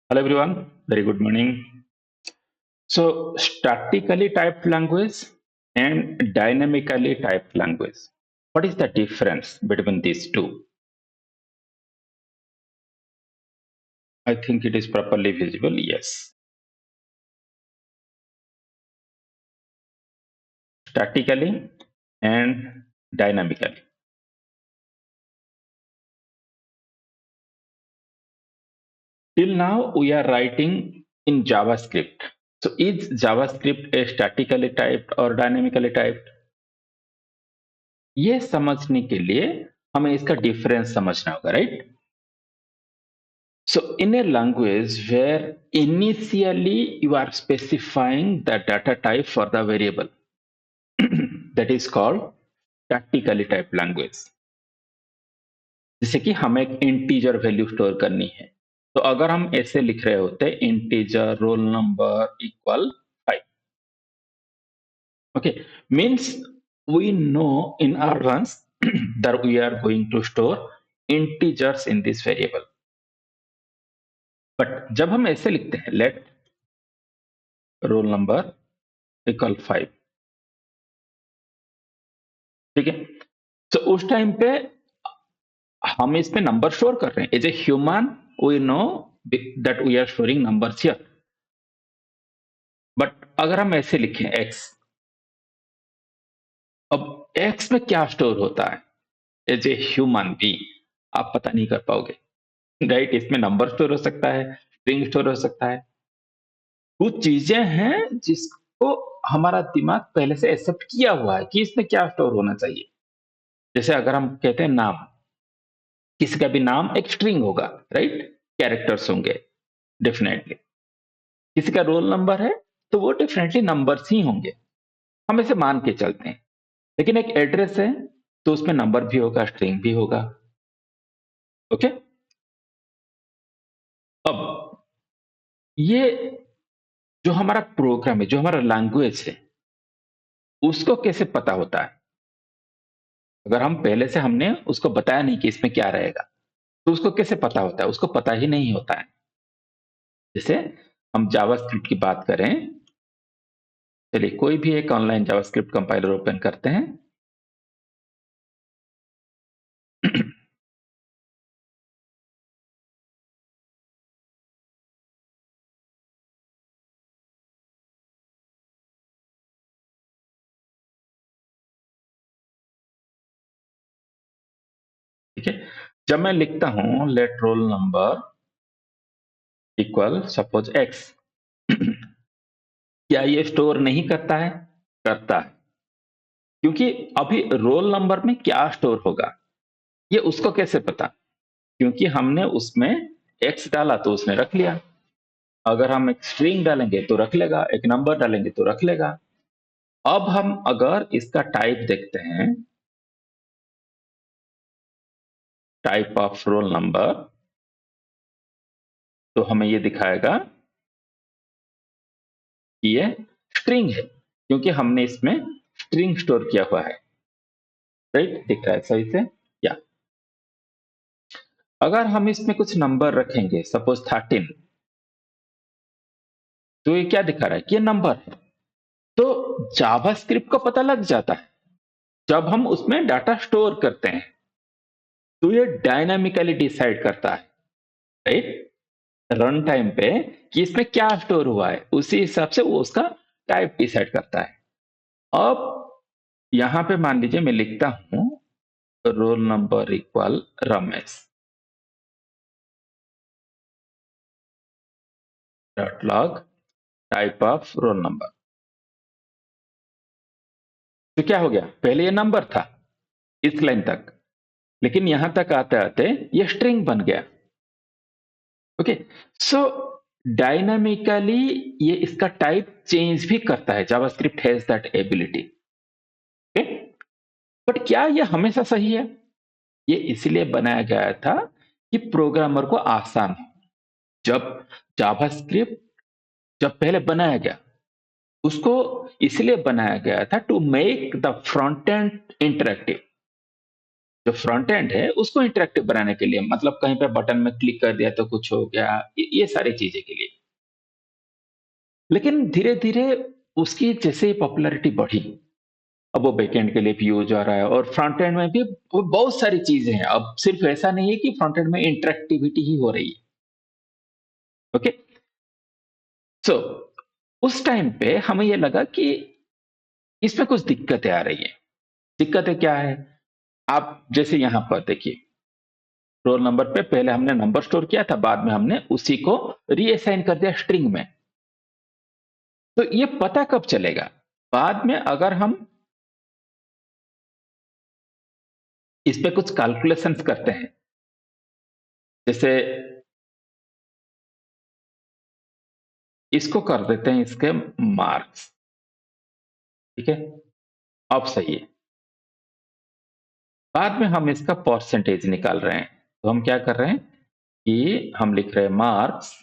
Hello everyone, very good morning. So, statically typed language and dynamically typed language. What is the difference between these two? I think it is properly visible. Yes. Statically and dynamically. Till now, we are writing in JavaScript. So, is JavaScript a statically typed or dynamically typed? ये समझने के लिए हमें इसका difference समझना होगा, right? So, in a language where initially you are specifying the data type for the variable, that is called statically typed language. जैसे कि हमें एक इंटीजर वैल्यू स्टोर करनी है, तो अगर हम ऐसे लिख रहे होते integer role number equal 5, okay, means we know in advance that we are going to store integers in this variable. But जब हम ऐसे लिखते हैं लेट रोल नंबर इक्वल 5, ठीक है, तो उस टाइम पे हम इसमें नंबर स्टोर कर रहे हैं as a human, we know that we are storing numbers here. But अगर हम ऐसे लिखें एक्स, अब एक्स में क्या स्टोर होता है एज ए ह्यूमन भी आप पता नहीं कर पाओगे, राइट? इसमें नंबर स्टोर हो सकता है, स्ट्रिंग स्टोर हो सकता है, कुछ चीजें हैं जिसको हमारा दिमाग पहले से एक्सेप्ट किया हुआ है कि इसमें क्या स्टोर होना चाहिए। जैसे अगर हम कहते हैं नाम, किसी का भी नाम एक स्ट्रिंग होगा, राइट? कैरेक्टर्स होंगे डेफिनेटली। किसी का रोल नंबर है तो वो डेफिनेटली नंबर्स ही होंगे, हम ऐसे मान के चलते हैं। लेकिन एक एड्रेस है तो उसमें नंबर भी होगा, स्ट्रिंग भी होगा। ओके, अब ये जो हमारा प्रोग्राम है, जो हमारा लैंग्वेज है, उसको कैसे पता होता है? अगर हम पहले से हमने उसको बताया नहीं कि इसमें क्या रहेगा, तो उसको कैसे पता होता है? उसको पता ही नहीं होता है। जैसे हम जावास्क्रिप्ट की बात करें, चलिए कोई भी एक ऑनलाइन जावास्क्रिप्ट कंपाइलर ओपन करते हैं। ठीक है, जब मैं लिखता हूं let roll number equal suppose x, क्या ये स्टोर नहीं करता है? करता है, क्योंकि अभी रोल नंबर में क्या स्टोर होगा ये उसको कैसे पता? क्योंकि हमने उसमें एक्स डाला तो उसने रख लिया। अगर हम एक स्ट्रिंग डालेंगे तो रख लेगा, एक नंबर डालेंगे तो रख लेगा। अब हम अगर इसका टाइप देखते हैं, टाइप ऑफ रोल नंबर, तो हमें ये दिखाएगा कि ये स्ट्रिंग है, क्योंकि हमने इसमें स्ट्रिंग स्टोर किया हुआ है, राइट? दिख रहा है सही से? या अगर हम इसमें कुछ नंबर रखेंगे, सपोज 13, तो ये क्या दिखा रहा है कि ये नंबर है। तो जावास्क्रिप्ट को पता लग जाता है जब हम उसमें डाटा स्टोर करते हैं, तो ये डायनामिकली डिसाइड करता है, राइट, रन टाइम पे कि इसमें क्या स्टोर हुआ है, उसी हिसाब से वो उसका टाइप डिसाइड करता है। अब यहां पे मान लीजिए मैं लिखता हूं role number equal Ramesh, dot log type of roll number, तो क्या हो गया? पहले ये नंबर था इस लाइन तक, लेकिन यहां तक आते आते ये स्ट्रिंग बन गया। ओके, सो डायनामिकली ये इसका टाइप चेंज भी करता है, JavaScript has that ability. Okay, but क्या ये हमेशा सही है? ये इसलिए बनाया गया था कि प्रोग्रामर को आसान हो। जब जावास्क्रिप्ट जब पहले बनाया गया, उसको इसलिए बनाया गया था to make the front end interactive, जो फ्रंट एंड है उसको इंटरेक्टिव बनाने के लिए, मतलब कहीं पे बटन में क्लिक कर दिया तो कुछ हो गया, ये सारी चीजें के लिए। लेकिन धीरे-धीरे उसकी जैसे ही पॉपुलैरिटी बढ़ी, अब वो बैकएंड के लिए भी यूज़ हो रहा है और फ्रंट एंड में भी वो बहुत सारी चीज़ें हैं। अब सिर्फ ऐसा नहीं है कि फ्रंट एंड में इंटरैक्टिविटी ही हो रही है। ओके? सो उस टाइम पे हमें ये लगा कि इसमें कुछ दिक्कतें आ रही हैं। दिक्कतें क्या है? आप जैसे यहाँ पर देखिए, रोल नंबर पे पहले हमने नंबर स्टोर किया था, बाद में हमने उसी को रीअसाइन कर दिया स्ट्रिंग में। तो ये पता कब चलेगा? बाद में अगर हम इस पे कुछ कैलकुलेशंस करते हैं, जैसे इसको कर देते हैं इसके मार्क्स, ठीक है? अब सही है। बाद में हम इसका परसेंटेज निकाल रहे हैं। तो हम क्या कर रहे हैं कि हम लिख रहे हैं मार्क्स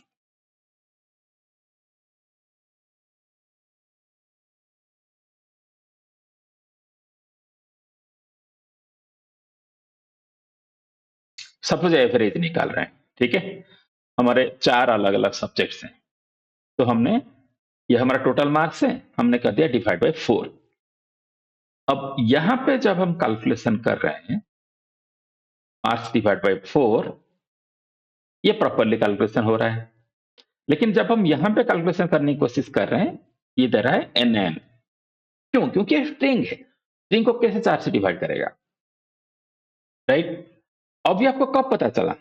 सपोज़ एवरेज निकाल रहे हैं, ठीक है? हमारे 4 अलग-अलग सब्जेक्ट्स हैं। तो हमने ये हमारा टोटल मार्क्स है, हमने कर दिया डिवाइड बाय 4। अब यहाँ पे जब हम कैलकुलेशन कर रहे हैं, मार्क्स डिवाइड बाय 4, ये प्रॉपर्ली कैलकुलेशन हो रहा है। लेकिन जब हम यहाँ पे कैलकुलेशन करने की कोशिश कर रहे हैं, ये दे रहा है एनएन। क्यों? क्योंकि ये स्ट्रिंग है। स्ट्रिंग को कैसे 4 से डिवाइड करेगा, राइट? अब ये आपको कब पता चला?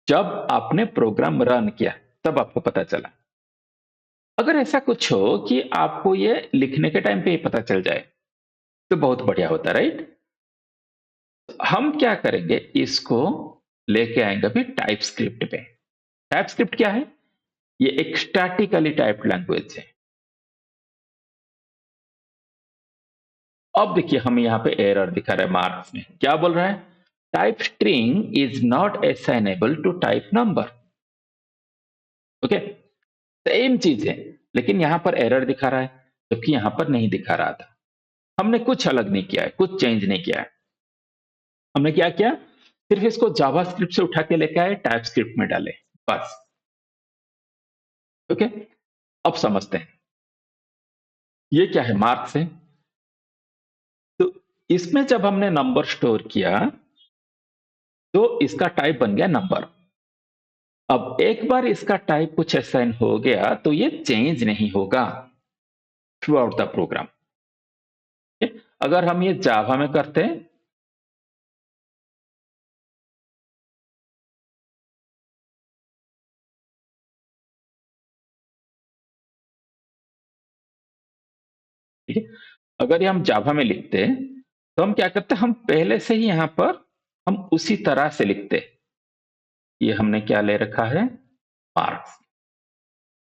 जब आपने प्रोग्राम रन किया, तब आपको पता चला। अगर ऐसा कुछ हो कि आपको ये लिखने के टाइम पे ही पता चल जाए, तो बहुत बढ़िया होता, राइट? हम क्या करेंगे, इसको लेके आएँगे अभी टाइपस्क्रिप्ट पे। टाइपस्क्रिप्ट क्या है? ये एक स्टैटिकली टाइप्ड लैंग्वेज है। अब देखिए हमें यहाँ पे एरर दिखा रहा है मार्क्स में। क्या बोल रहा है? Type string is not assignable to type number. Okay? Same चीज़ है, लेकिन यहाँ पर एरर दिखा रहा है, जबकि यहाँ पर नहीं दिखा रहा था। हमने कुछ अलग नहीं किया है, कुछ चेंज नहीं किया है। हमने क्या किया? सिर्फ इसको जावास्क्रिप्ट से उठा के लेके आए, टाइपस्क्रिप्ट में डाले, बस। ओके? अब समझते हैं। ये क्या है? मार्क्स है। तो इसमें जब हमने नंबर स्टोर किया, तो इसका टाइप बन गया नंबर। अब एक बार इसका टाइप कुछ असाइन हो गया, तो ये चेंज नहीं होगा थ्रू आउट द प्रोग्राम। अगर हम ये जावा में करते हैं, ठीक है? अगर ये हम जावा में लिखते हैं, तो हम क्या करते हैं, हम पहले से ही यहाँ पर हम उसी तरह से लिखते हैं। ये हमने क्या ले रखा है? मार्क्स।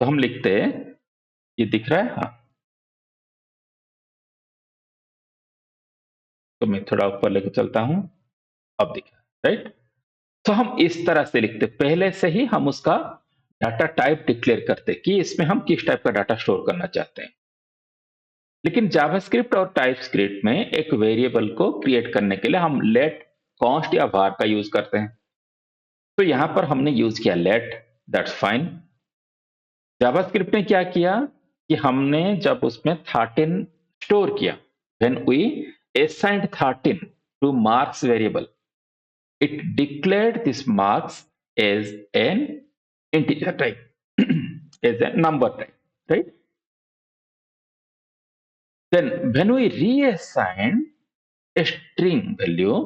तो हम लिखते हैं, ये दिख रहा है? हाँ। तो मैं थोड़ा ऊपर लेके चलता हूँ, अब दिख रहा है, राइट? तो हम इस तरह से लिखते, पहले से ही हम उसका डाटा टाइप डिक्लेयर करते कि इसमें हम किस टाइप का डाटा स्टोर करना चाहते हैं। लेकिन जावास्क्रिप्ट और टाइपस्क्रिप्ट में एक वेरिएबल को क्रिएट करने के लिए हम लेट, कॉन्स्ट या var का यूज करते हैं। तो यहां पर हमने यूज किया लेट, दैट्स फाइन। जावास्क्रिप्ट ने क्या किया कि हमने जब उसमें 13 स्टोर किया, when we assigned 13 to marks variable, it declared this marks as an integer type, as a number type, right? Then when we reassign a string value,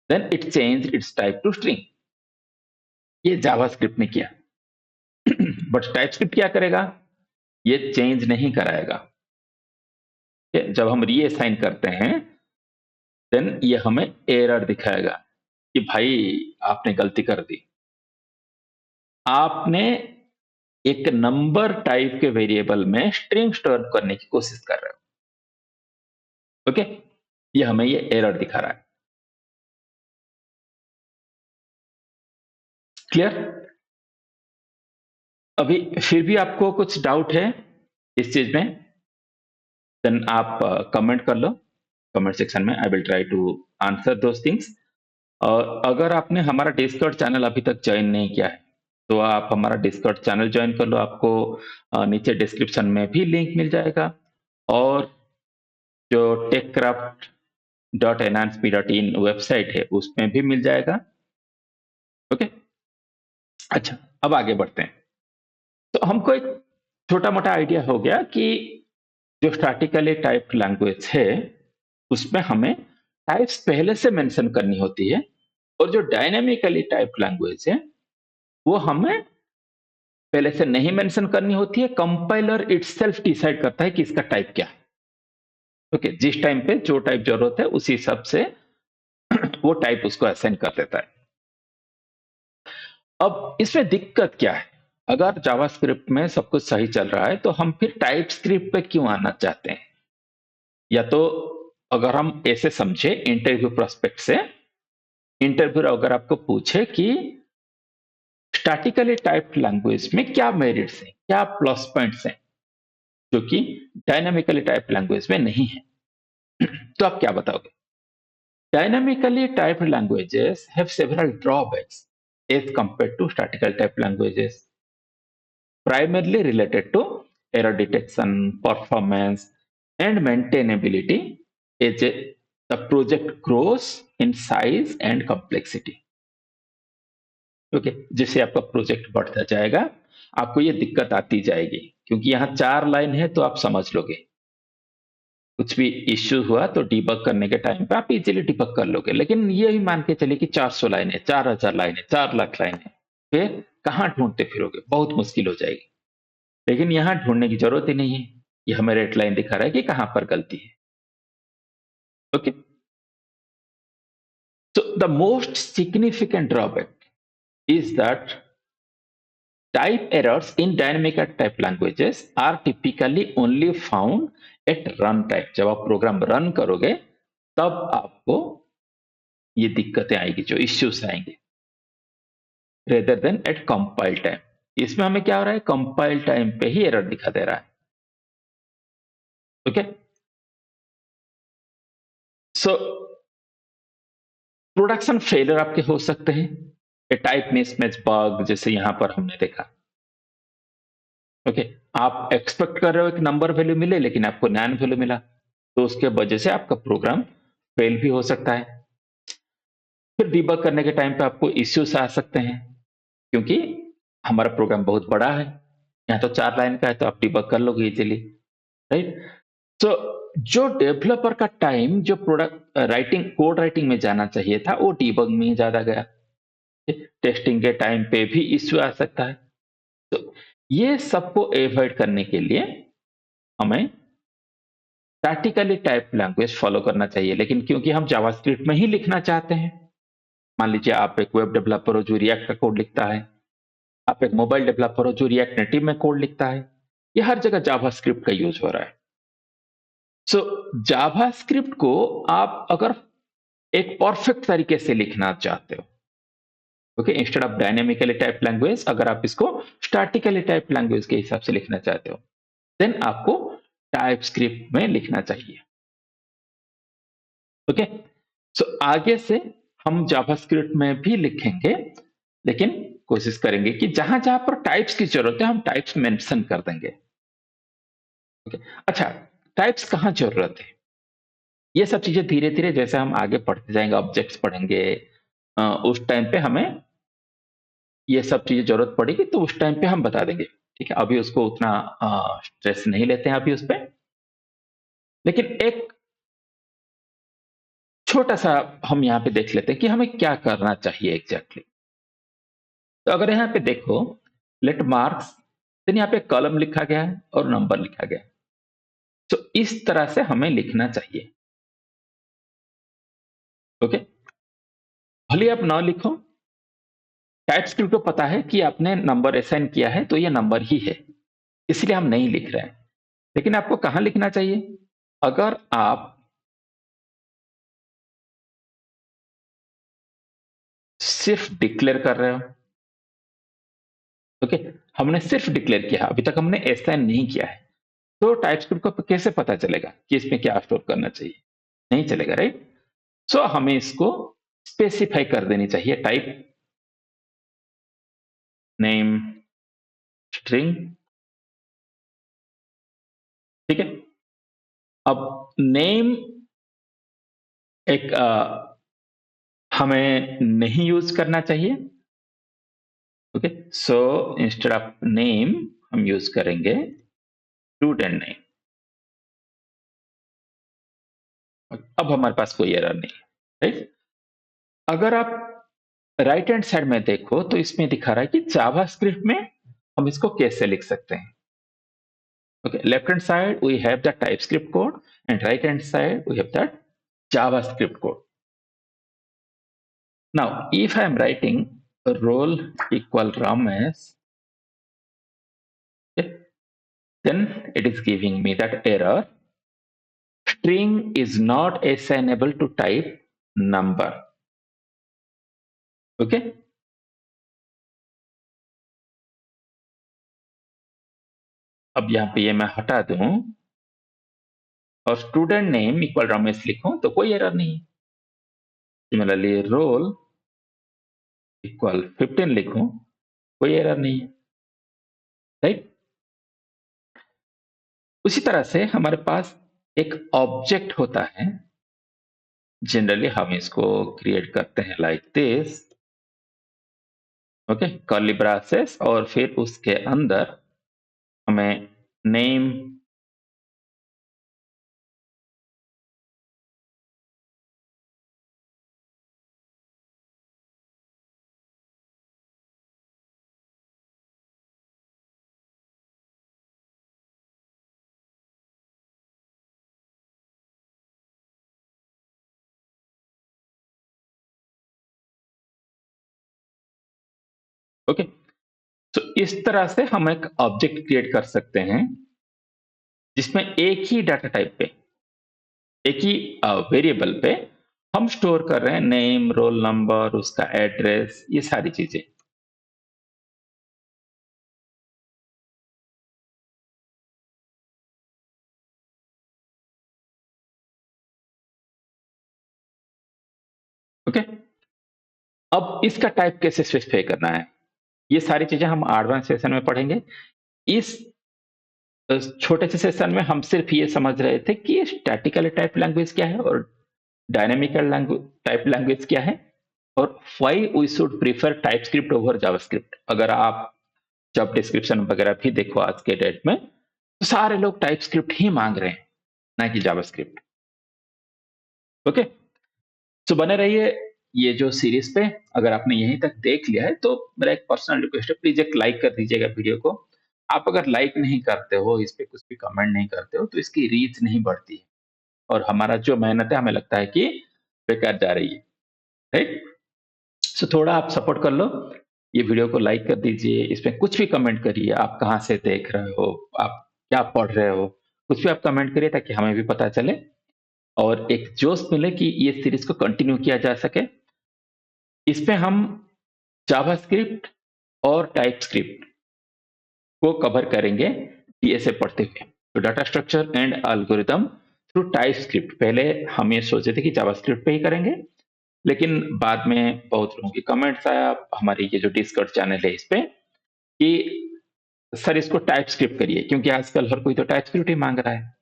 then it changed its type to string. ये JavaScript ने किया। But TypeScript क्या करेगा? ये change नहीं कराएगा। जब हम रीअसाइन करते हैं, देन ये हमें एरर दिखाएगा कि भाई आपने गलती कर दी। आपने एक नंबर टाइप के वेरिएबल में स्ट्रिंग स्टोर करने की कोशिश कर रहे हो। ओके? ये हमें ये एरर दिखा रहा है। क्लियर? अभी फिर भी आपको कुछ डाउट है इस चीज में? देन आप कमेंट कर लो। कमेंट सेक्शन में। I will try to answer those things. और अगर आपने हमारा डिस्कॉर्ड चैनल अभी तक ज्वाइन नहीं किया है, तो आप हमारा डिस्कॉर्ड चैनल ज्वाइन कर लो। आपको नीचे डिस्क्रिप्शन में भी लिंक मिल जाएगा, और जो टेकक्राफ्ट .nrp.in वेबसाइट है उसमें भी मिल जाएगा। ओके, अच्छा, अब आगे बढ़ते हैं। तो हमको एक छोटा मोटा आइडिया हो गया कि जो स्टैटिकली टाइप्ड लैंग्वेज है उसमें हमें टाइप्स पहले से मेंशन करनी होती है, और जो डायनामिकली टाइप्ड लैंग्वेज है वो हमें पहले से नहीं मेंशन करनी होती है। कंपाइलर इटसेल्फ डिसाइड करता है कि इसका टाइप क्या है। ओके, जिस टाइम पे जो टाइप जरूरत है उसी हिसाब से वो टाइप उसको असाइन कर देता है। अब इसमें दिक्कत क्या है? अगर जावास्क्रिप्ट में सब कुछ सही चल रहा है तो हम फिर टाइप स्क्रिप्ट पे क्यों आना चाहते हैं? या तो अगर हम ऐसे समझे इंटरव्यू प्रोस्पेक्ट से, इंटरव्यू अगर आपको पूछे कि स्टैटिकली टाइप्ड लैंग्वेज में क्या मेरिट्स हैं, क्या प्लस पॉइंट्स हैं जो कि डायनामिकली टाइप्ड लैंग्वेज में नहीं है, तो आप क्या बताओगे? Dynamically typed languages have several drawbacks as compared to statically typed languages, primarily related to error detection, performance, and maintainability as the project grows in size and complexity. Okay, जैसे आपका project बढ़ता जाएगा आपको ये दिक्कत आती जाएगी, क्योंकि यहाँ 4 लाइन है तो आप समझ लोगे। कुछ भी इश्यू हुआ तो डिबग करने के टाइम पे आप इजीली डिबग कर लोगे, लेकिन ये भी मान के चलिए कि 400 लाइन है, 4000 लाइन है, 4 लाख लाइन है, फिर कहाँ ढूंढते फिरोगे? बहुत मुश्किल हो जाएगी। लेकिन यहां ढूंढने की जरूरत ही नहीं है, ये हमें रेड लाइन दिखा रहा है कि कहां पर गलती है। Okay, so the most significant drawback is that type errors in dynamic type languages are typically only found at run time. जब आप प्रोग्राम रन करोगे तब आपको ये दिक्कतें आएगी, जो इश्यूज आएंगे, rather than eight compile time. इसमें हमें क्या हो रहा है? कंपाइल टाइम पे ही एरर दिखा दे रहा है। ओके, सो प्रोडक्शन फेलियर आपके हो सकते हैं, टाइप मिसमैच बग जैसे यहां पर हमने देखा। ओके, आप एक्सपेक्ट कर रहे हो एक नंबर वैल्यू मिले लेकिन आपको नॉन वैल्यू मिला, तो उसके वजह से आपका प्रोग्राम फेल भी हो सकता है। फिर डिबग करने के टाइम पे आपको इश्यूज आ सकते हैं, क्योंकि हमारा प्रोग्राम बहुत बड़ा है, यहाँ तो 4 लाइन का है तो आप डिबग कर लोगे इजीली, राइट? तो जो डेवलपर का टाइम जो प्रोडक्ट राइटिंग कोड राइटिंग में जाना चाहिए था वो डिबग में ही ज्यादा गया। टेस्टिंग के टाइम पे भी इश्यू आ सकता है। तो ये सबको अवॉइड करने के लिए हमें स्टैटिकली टाइप लैंग्वेज फॉलो करना चाहिए, लेकिन क्योंकि हम जावास्क्रिप्ट में ही लिखना चाहते हैं, मान लीजिए आप एक वेब डेवलपर हो जो रिएक्ट का कोड लिखता है, आप एक मोबाइल डेवलपर हो जो रिएक्ट नेटिव में कोड लिखता है, ये हर जगह जावास्क्रिप्ट का यूज हो रहा है। सो जावास्क्रिप्ट को आप अगर एक परफेक्ट तरीके से लिखना चाहते हो, okay, instead of dynamically type language अगर आप इसको स्टैटिकली टाइप लैंग्वेज के हिसाब से लिखना चाहते हो, देन आपको टाइप स्क्रिप्ट में लिखना चाहिए। ओके, सो आगे से हम जावास्क्रिप्ट में भी लिखेंगे, लेकिन कोशिश करेंगे कि जहां जहां पर टाइप्स की जरूरत है हम टाइप्स मेंशन कर देंगे। ओके, अच्छा, टाइप्स कहां जरूरत है? ये सब चीजें धीरे धीरे जैसे हम आगे पढ़ते जाएंगे, ऑब्जेक्ट्स पढ़ेंगे, उस टाइम पे हमें ये सब चीजें जरूरत पड़ेगी तो उस टाइम पे हम बता देंगे। ठीक है, अभी उसको उतना स्ट्रेस नहीं लेते हैं अभी उस पे, लेकिन एक छोटा सा हम यहाँ पे देख लेते हैं कि हमें क्या करना चाहिए एग्जैक्टली। तो अगर यहाँ पे देखो, लेट मार्क्स, देन यहाँ पे कॉलम लिखा गया है और नंबर लिखा गया है। तो इस तरह से हमें लिखना चाहिए। ओके, भले आप ना लिखो, टाइपस्क्रिप्ट को पता है कि आपने नंबर असाइन किया है तो ये नंबर ही है, इसलिए हम नहीं लिख रहे हैं। लेकिन आपको कहां लिखना चाहिए? अगर आप सिर्फ डिक्लेयर कर रहे हो, ओके, हमने सिर्फ डिक्लेयर किया, अभी तक हमने असाइन नहीं किया है, तो टाइपस्क्रिप्ट को कैसे पता चलेगा कि इसमें क्या स्टोर करना चाहिए? नहीं चलेगा, राइट? सो हमें इसको स्पेसिफाई कर देनी चाहिए, टाइप नेम स्ट्रिंग, ठीक है? अब नेम एक हमें नहीं यूज करना चाहिए, okay? So instead of name हम यूज करेंगे स्टूडेंट नेम। अब हमारे पास कोई एरर नहीं है, राइट? अगर आप राइट हैंड साइड में देखो तो इसमें दिखा रहा है कि जावास्क्रिप्ट में हम इसको कैसे लिख सकते हैं। Okay, left hand side we have the TypeScript code and right hand side we have the JavaScript code. Now, if I am writing role equal Ramesh, okay, then it is giving me that error. String is not assignable to type number. Okay. अब यहाँ पे ये मैं हटा दूं और student name equal Ramesh लिखूं तो कोई एरर नहीं है। सिमिलरली रोल इक्वल 15 लिखूं, कोई एरर नहीं है, राइट? उसी तरह से हमारे पास एक ऑब्जेक्ट होता है, जनरली हम इसको क्रिएट करते हैं like this, okay, curly braces, और फिर उसके अंदर हमें नेम ओके। तो इस तरह से हम एक ऑब्जेक्ट क्रिएट कर सकते हैं जिसमें एक ही डाटा टाइप पे, एक ही वेरिएबल पे हम स्टोर कर रहे हैं नेम, रोल नंबर, उसका एड्रेस, ये सारी चीजें। ओके, अब इसका टाइप कैसे स्पेसिफाई करना है, ये सारी चीजें हम एडवांस सेशन में पढ़ेंगे। इस छोटे से सेशन में हम सिर्फ ये समझ रहे थे कि स्टैटिकली टाइप लैंग्वेज क्या है और डायनेमिकल टाइप लैंग्वेज क्या है, और why we should prefer TypeScript over JavaScript. अगर आप जॉब डिस्क्रिप्शन वगैरह भी देखो आज के डेट में, तो सारे लोग टाइपस्क्रिप्ट ही मांग रहे हैं, ना कि जावास्क्रिप्ट। ओके, तो बने रहिए ये जो सीरीज पे। अगर आपने यहीं तक देख लिया है तो मेरा एक पर्सनल रिक्वेस्ट है, प्लीज एक लाइक कर दीजिएगा वीडियो को। आप अगर लाइक नहीं करते हो, इस पे कुछ भी कमेंट नहीं करते हो, तो इसकी रीच नहीं बढ़ती है और हमारा जो मेहनत है हमें लगता है कि बेकार जा रही है, राइट? सो थोड़ा आप सपोर्ट कर लो, ये वीडियो को लाइक कर दीजिए, इसमें कुछ भी कमेंट करिए, आप कहाँ से देख रहे हो, आप क्या पढ़ रहे हो, कुछ भी आप कमेंट करिए ताकि हमें भी पता चले और एक जोश मिले कि ये सीरीज को कंटिन्यू किया जा सके। इसमें हम जावास्क्रिप्ट और टाइपस्क्रिप्ट को कवर करेंगे डीएसए पढ़ते हुए। तो data structure and algorithm through TypeScript, पहले हम ये सोचे थे कि जावास्क्रिप्ट पे ही करेंगे, लेकिन बाद में बहुत लोगों की कमेंट्स आया हमारी ये जो डिस्कॉर्ड चैनल है इस पे कि सर इसको टाइपस्क्रिप्ट करिए, क्योंकि आजकल हर कोई तो टाइपस्क्रिप्ट ही मांग रहा है।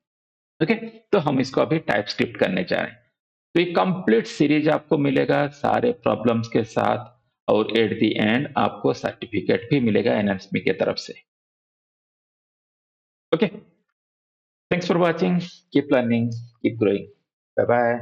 ओके, तो हम इसको अभी टाइपस्क्रिप्ट करने जा रहे हैं। तो ये कंप्लीट सीरीज आपको मिलेगा सारे प्रॉब्लम्स के साथ, और एट द एंड आपको सर्टिफिकेट भी मिलेगा एनएसमी की तरफ से। Okay, thanks for watching, keep learning, keep growing, bye bye.